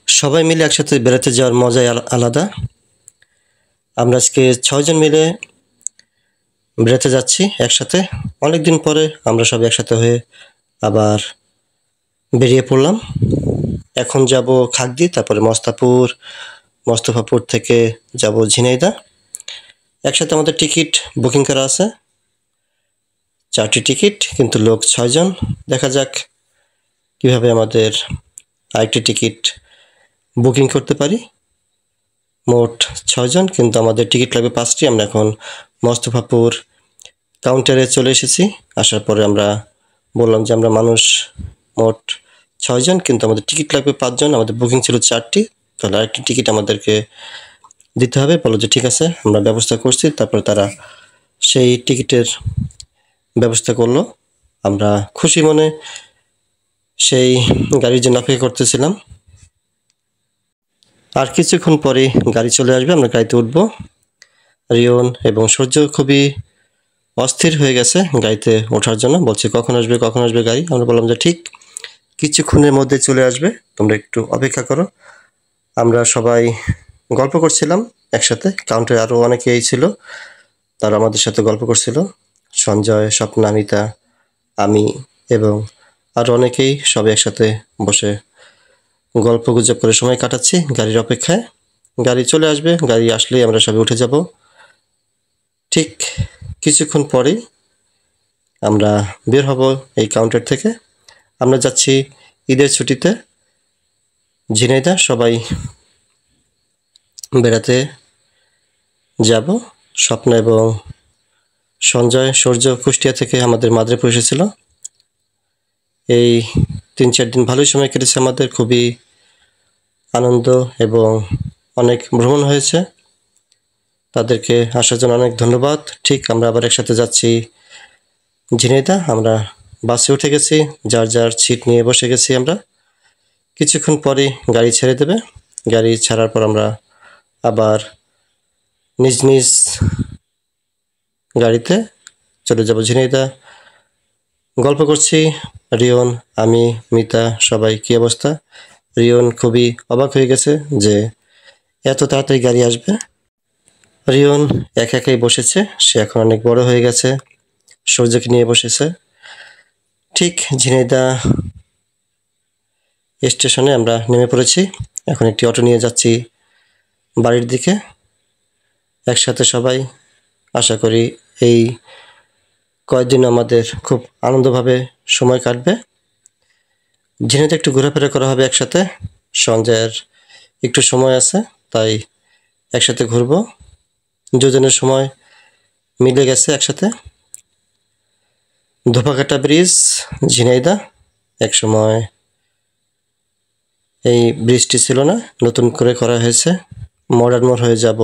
সবাই মিলে একসাথে বেড়াতে যাওয়ার মজাই আলাদা। আমরা আজকে ৬ জন মিলে বেড়াতে যাচ্ছি একসাথে। অনেকদিন পরে আমরা সবাই একসাথে হয়ে আবার বেরিয়ে পড়লাম। এখন যাব খাগড়ি, তারপরে মোস্তফাপুর থেকে যাব ঝিনাইদহ। একসাথে আমাদের টিকিট বুকিং করা আছে, 4টি টিকিট, কিন্তু লোক ৬ জন। দেখা যাক কিভাবে আমাদের আরেকটি টিকিট বুকিং করতে পারি। মোট ৬ জন, কিন্তু আমাদের টিকিট লাগবে 5টি। আমরা এখন মোস্তফাপুর কাউন্টারে চলে এসেছি। আসার পরে আমরা বললাম যে আমরা মানুষ মোট ৬ জন, কিন্তু আমাদের টিকিট লাগবে 5 জন। আমাদের বুকিং ছিল 4টি, তাহলে আরেকটি টিকিট আমাদেরকে দিতে হবে। বললো যে ঠিক আছে, আমরা ব্যবস্থা করছি। তারপরে তারা সেই টিকিটের ব্যবস্থা করলো। আমরা খুশি মনে সেই গাড়ির জন্য অপেক্ষা করতেছিলাম। আর কিছুক্ষণ পরে গাড়ি চলে আসবে, আমরা গাড়িতে উঠবো। রিয়ন এবং সূর্য খুবই অস্থির হয়ে গেছে গাড়িতে ওঠার জন্য, বলছে কখন আসবে গাড়ি। আমরা বললাম যে ঠিক কিছুক্ষণের মধ্যে চলে আসবে, তোমরা একটু অপেক্ষা করো। আমরা সবাই গল্প করছিলাম একসাথে। কাউন্টারে আরও অনেকেই ছিল, তারা আমাদের সাথে গল্প করছিল। সঞ্জয়, স্বপ্না, মিতা, আমি এবং আরও অনেকেই সবাই একসাথে বসে গল্প গুজব করে সময় কাটাচ্ছি গাড়ির অপেক্ষায়। গাড়ি চলে আসবে, গাড়ি আসলেই আমরা সবাই উঠে যাব। ঠিক কিছুক্ষণ পরেই আমরা বের হব এই কাউন্টার থেকে। আমরা যাচ্ছি ঈদের ছুটিতে ঝিনাইদহ, সবাই বেড়াতে যাব। স্বপ্ন এবং সঞ্জয়, সূর্য কুষ্টিয়া থেকে আমাদের মাদারীপুর এসেছিল। এই 3-4 দিন ভালোই সময় কেটেছে আমাদের, খুবই আনন্দ এবং অনেক ভ্রমণ হয়েছে। তাদেরকে আসার জন্য অনেক ধন্যবাদ। ঠিক আমরা আবার একসাথে যাচ্ছি ঝিনাইদহ। আমরা বাসে উঠে গেছি, যার যার সিট নিয়ে বসে গেছি আমরা। কিছুক্ষণ পরে গাড়ি ছেড়ে দেবে। গাড়ি ছাড়ার পর আমরা আবার নিজ নিজ গাড়িতে চলে যাব ঝিনাইদহ। গল্প করছি রিয়ন, আমি, মিতা, সবাই। কি অবস্থা? রিয়ন খুবই অবাক হয়ে গেছে যে এত তাড়াতাড়ি গাড়ি আসবে। রিয়ন একাই বসেছে, সে এখন অনেক বড় হয়ে গেছে, সূর্যকে নিয়ে বসেছে। ঠিক ঝিনাইদহ স্টেশনে আমরা নেমে পড়েছি। এখন একটি অটো নিয়ে যাচ্ছি বাড়ির দিকে একসাথে সবাই। আশা করি এই কয়েকদিন আমাদের খুব আনন্দভাবে সময় কাটবে। ঝিনাইদহ একটু ঘোরাফেরা করা হবে একসাথে। সঞ্জয়ের একটু সময় আছে, তাই একসাথে ঘুরবো। দুজনের সময় মিলে গেছে একসাথে। ধোপাকাটা ব্রিজ, ঝিনাইদহ, একসময় এই ব্রিজটি ছিল না, নতুন করে করা হয়েছে। মডার্ন মোড় হয়ে যাব